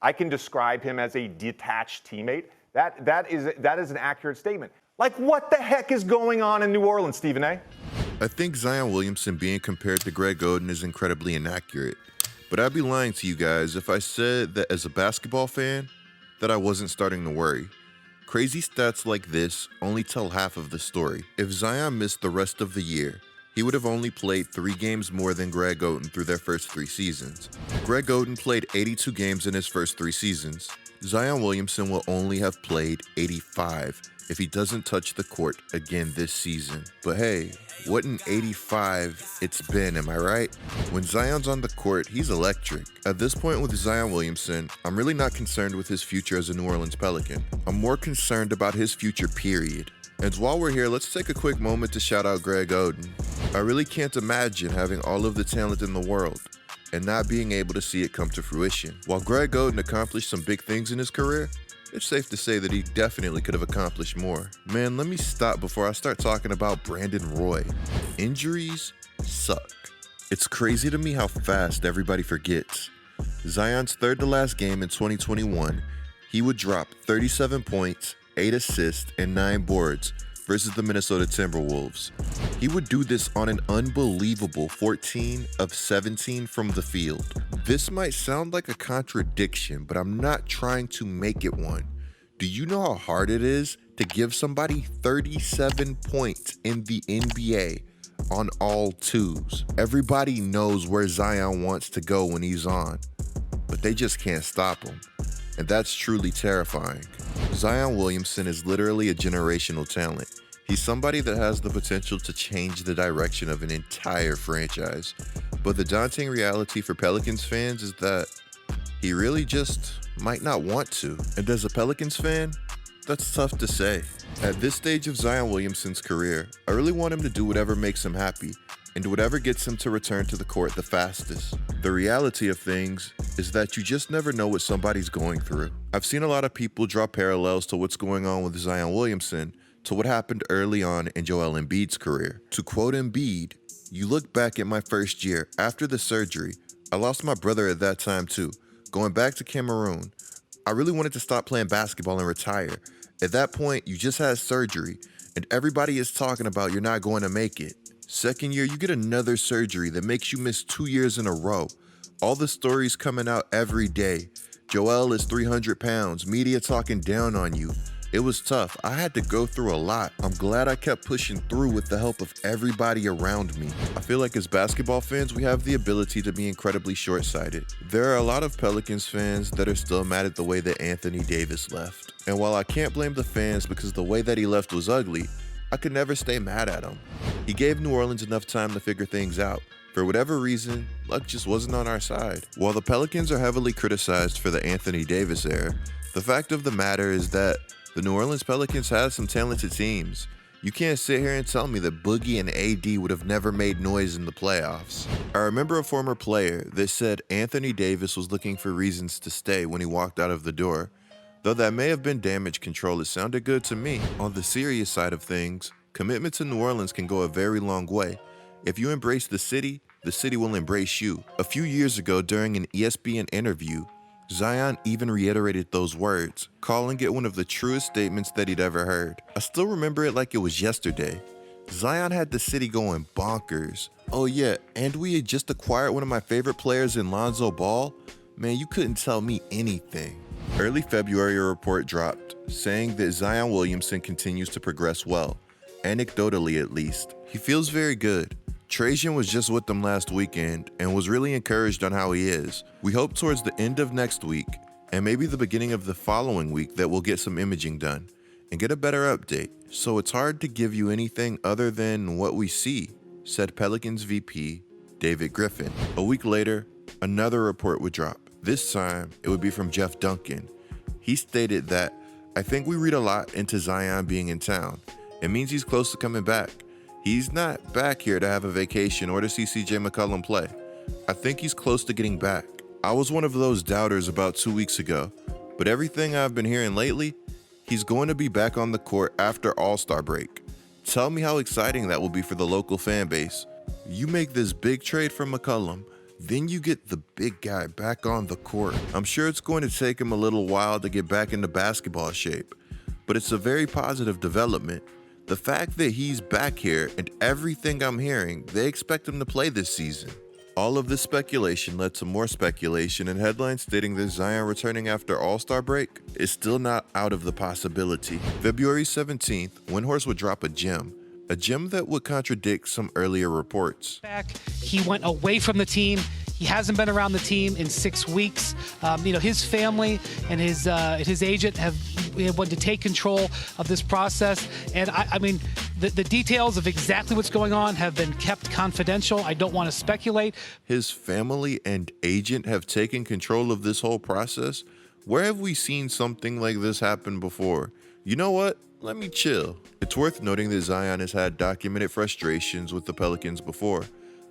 I can describe him as a detached teammate. That is an accurate statement. Like, what the heck is going on in New Orleans, Stephen A? I think Zion Williamson being compared to Greg Oden is incredibly inaccurate. But I'd be lying to you guys if I said that as a basketball fan, that I wasn't starting to worry. Crazy stats like this only tell half of the story. If Zion missed the rest of the year, he would have only played 3 games more than Greg Oden through their first 3 seasons. Greg Oden played 82 games in his first 3 seasons. Zion Williamson will only have played 85 if he doesn't touch the court again this season. But hey, what an 85 it's been, am I right? When Zion's on the court, he's electric. At this point with Zion Williamson, I'm really not concerned with his future as a New Orleans Pelican. I'm more concerned about his future, period. And while we're here, let's take a quick moment to shout out Greg Oden. I really can't imagine having all of the talent in the world and not being able to see it come to fruition. While Greg Oden accomplished some big things in his career, it's safe to say that he definitely could have accomplished more. Man, let me stop before I start talking about Brandon Roy. Injuries suck. It's crazy to me how fast everybody forgets. Zion's third to last game in 2021, he would drop 37 points, 8 assists, and 9 boards versus the Minnesota Timberwolves. He would do this on an unbelievable 14 of 17 from the field. This might sound like a contradiction, but I'm not trying to make it one. Do you know how hard it is to give somebody 37 points in the NBA on all twos? Everybody knows where Zion wants to go when he's on, but they just can't stop him. And that's truly terrifying. Zion Williamson is literally a generational talent. He's somebody that has the potential to change the direction of an entire franchise. But the daunting reality for Pelicans fans is that he really just might not want to. And as a Pelicans fan, that's tough to say. At this stage of Zion Williamson's career, I really want him to do whatever makes him happy and whatever gets him to return to the court the fastest. The reality of things is that you just never know what somebody's going through. I've seen a lot of people draw parallels to what's going on with Zion Williamson to what happened early on in Joel Embiid's career. To quote Embiid, "You look back at my first year, after the surgery, I lost my brother at that time too. Going back to Cameroon, I really wanted to stop playing basketball and retire. At that point, you just had surgery, and everybody is talking about you're not going to make it. Second year, you get another surgery that makes you miss 2 years in a row. All the stories coming out every day. Joel is 300 pounds, media talking down on you. It was tough. I had to go through a lot. I'm glad I kept pushing through with the help of everybody around me." I feel like as basketball fans, we have the ability to be incredibly short-sighted. There are a lot of Pelicans fans that are still mad at the way that Anthony Davis left. And while I can't blame the fans because the way that he left was ugly, I could never stay mad at him. He gave New Orleans enough time to figure things out. For whatever reason, luck just wasn't on our side. While the Pelicans are heavily criticized for the Anthony Davis era, the fact of the matter is that the New Orleans Pelicans had some talented teams. You can't sit here and tell me that Boogie and AD would have never made noise in the playoffs. I remember a former player that said Anthony Davis was looking for reasons to stay when he walked out of the door. Though that may have been damage control, it sounded good to me. On the serious side of things, commitment to New Orleans can go a very long way. If you embrace the city will embrace you. A few years ago during an ESPN interview, Zion even reiterated those words, calling it one of the truest statements that he'd ever heard. I still remember it like it was yesterday. Zion had the city going bonkers. Oh yeah, and we had just acquired one of my favorite players in Lonzo Ball. Man, you couldn't tell me anything. Early February, a report dropped saying that Zion Williamson continues to progress well, anecdotally at least. He feels very good. Trajan was just with them last weekend and was really encouraged on how he is. We hope towards the end of next week and maybe the beginning of the following week that we'll get some imaging done and get a better update. So it's hard to give you anything other than what we see, said Pelicans VP David Griffin. A week later, another report would drop. This time, it would be from Jeff Duncan. He stated that, "I think we read a lot into Zion being in town. It means he's close to coming back. He's not back here to have a vacation or to see CJ McCollum play. I think he's close to getting back. I was one of those doubters about 2 weeks ago, but everything I've been hearing lately, he's going to be back on the court after All-Star break. Tell me how exciting that will be for the local fan base. You make this big trade for McCollum, Then you get the big guy back on the court. I'm sure it's going to take him a little while to get back into basketball shape, but it's a very positive development. The fact that he's back here and everything I'm hearing, they expect him to play this season. All of this speculation led to more speculation, and headlines stating that Zion returning after All-Star break is still not out of the possibility. February 17th, Windhorst would drop a gem that would contradict some earlier reports. He went away from the team. He hasn't been around the team in 6 weeks. His family and his agent have wanted to take control of this process. And the details of exactly what's going on have been kept confidential. I don't want to speculate. His family and agent have taken control of this whole process? Where have we seen something like this happen before? You know what? Let me chill. It's worth noting that Zion has had documented frustrations with the Pelicans before,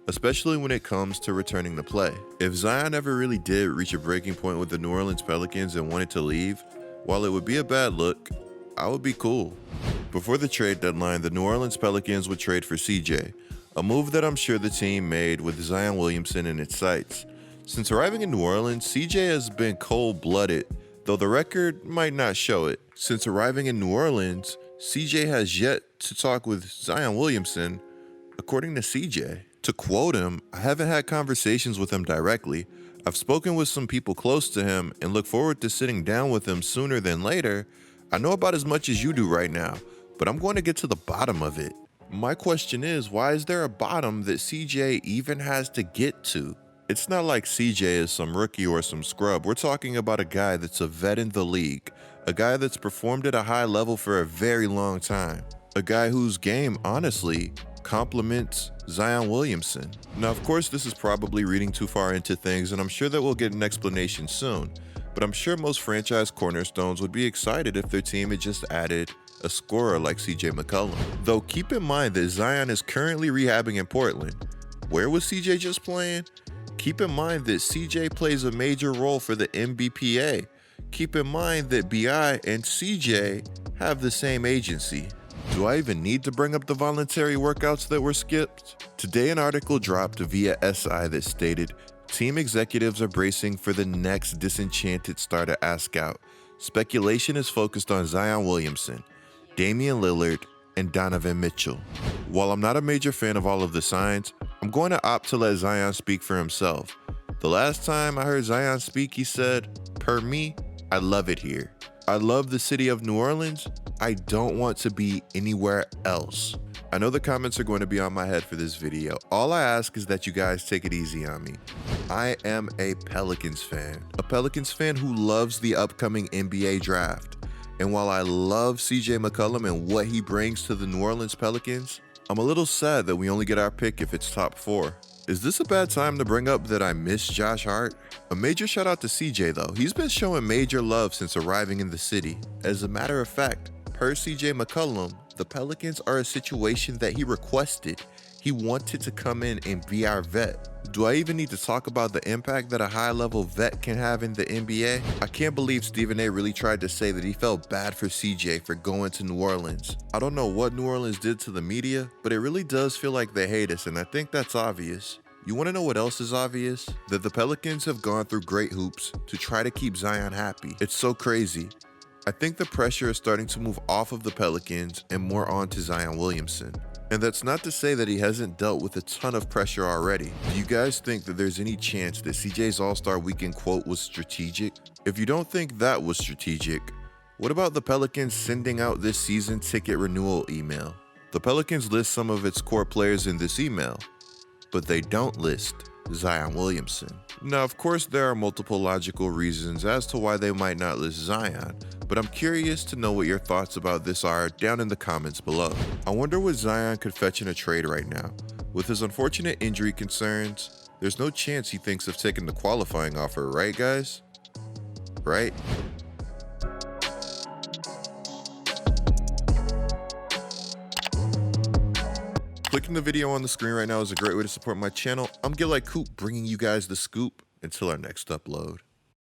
especially when it comes to returning to play. If Zion ever really did reach a breaking point with the New Orleans Pelicans and wanted to leave, while it would be a bad look, I would be cool. Before the trade deadline, the New Orleans Pelicans would trade for CJ, a move that I'm sure the team made with Zion Williamson in its sights. Since arriving in New Orleans, CJ has been cold-blooded, though the record might not show it. Since arriving in New Orleans, CJ has yet to talk with Zion Williamson, according to CJ. To quote him, "I haven't had conversations with him directly. I've spoken with some people close to him and look forward to sitting down with him sooner than later. I know about as much as you do right now, but I'm going to get to the bottom of it." My question is, why is there a bottom that CJ even has to get to? It's not like CJ is some rookie or some scrub. We're talking about a guy that's a vet in the league, a guy that's performed at a high level for a very long time, a guy whose game, honestly, compliments Zion Williamson. Now, of course, this is probably reading too far into things, and I'm sure that we'll get an explanation soon, but I'm sure most franchise cornerstones would be excited if their team had just added a scorer like CJ McCollum. Though keep in mind that Zion is currently rehabbing in Portland. Where was CJ just playing? Keep in mind that CJ plays a major role for the NBPA. Keep in mind that BI and CJ have the same agency. Do I even need to bring up the voluntary workouts that were skipped? Today, an article dropped via SI that stated, team executives are bracing for the next disenchanted star to ask out. Speculation is focused on Zion Williamson, Damian Lillard, and Donovan Mitchell. While I'm not a major fan of all of the signs, I'm going to opt to let Zion speak for himself. The last time I heard Zion speak, he said, "Per me, I love it here. I love the city of New Orleans. I don't want to be anywhere else." I know the comments are going to be on my head for this video. All I ask is that you guys take it easy on me. I am a Pelicans fan who loves the upcoming NBA draft. And while I love CJ McCollum and what he brings to the New Orleans Pelicans, I'm a little sad that we only get our pick if it's top 4. Is this a bad time to bring up that I miss Josh Hart? A major shout out to CJ though. He's been showing major love since arriving in the city. As a matter of fact, per CJ McCollum, the Pelicans are a situation that he requested. He wanted to come in and be our vet. Do I even need to talk about the impact that a high-level vet can have in the NBA? I can't believe Stephen A really tried to say that he felt bad for CJ for going to New Orleans. I don't know what New Orleans did to the media, but it really does feel like they hate us, and I think that's obvious. You want to know what else is obvious? That the Pelicans have gone through great hoops to try to keep Zion happy. It's so crazy. I think the pressure is starting to move off of the Pelicans and more onto Zion Williamson. And that's not to say that he hasn't dealt with a ton of pressure already. Do you guys think that there's any chance that CJ's All-Star Weekend quote was strategic? If you don't think that was strategic, what about the Pelicans sending out this season ticket renewal email? The Pelicans list some of its core players in this email, but they don't list Zion Williamson. Now, of course, there are multiple logical reasons as to why they might not list Zion, but I'm curious to know what your thoughts about this are down in the comments below. I wonder what Zion could fetch in a trade right now. With his unfortunate injury concerns, there's no chance he thinks of taking the qualifying offer, right guys? Right? Clicking the video on the screen right now is a great way to support my channel. I'm GetLikeCoop, bringing you guys the scoop. Until our next upload.